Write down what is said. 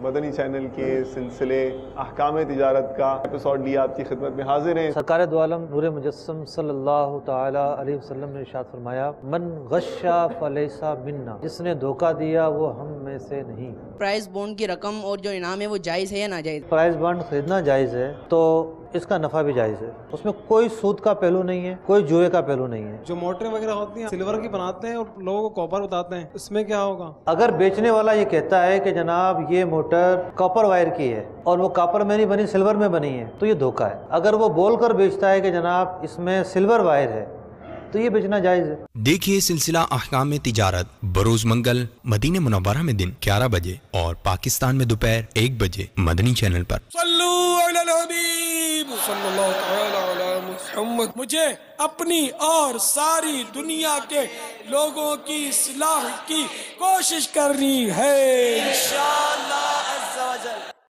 مدنی channel کے سلسلے احکام تجارت کا ایپیسوڈ لیا آپ کی خدمت میں حاضر ہیں۔ سرکار دو عالم نور مجسم صلی اللہ تعالی علیہ وسلم نے ارشاد فرمایا، من غشا فلیسا منا، جس نے دھوکہ دیا وہ ہم میں سے نہیں۔ پرائز بونڈ کی رقم اور جو انعام ہے وہ جائز ہے یا ناجائز؟ پرائز بانڈ خریدنا جائز ہے تو اس کا نفع بھی جائز ہے، اس میں کوئی سود کا پہلو نہیں ہے، کوئی جوئے کا پہلو نہیں ہے۔ جو موٹریں وغیرہ ہوتی ہیں سلور کی بناتے ہیں اور لوگوں کو کاپر بتاتے ہیں، اس میں کیا ہوگا؟ اگر بیچنے والا یہ کہتا ہے کہ جناب یہ موٹر کاپر وائر کی ہے اور وہ کاپر میں نہیں بنی سلور میں بنی ہے تو یہ دھوکہ ہے۔ اگر وہ بول کر بیچتا ہے کہ جناب اس میں سلور وائر ہے تو یہ بیچنا جائز ہے۔ دیکھیے سلسلہ احکام تجارت بروز منگل مدینہ منورہ میں دن 11 بجے اور پاکستان میں دوپہر 1 بجے مدنی چینل پر۔ صلو علی الحبیب صلی اللہ تعالی علی محمد۔ مجھے اپنی اور ساری دنیا کے لوگوں کی اصلاح کی کوشش کرنی ہے انشاءاللہ۔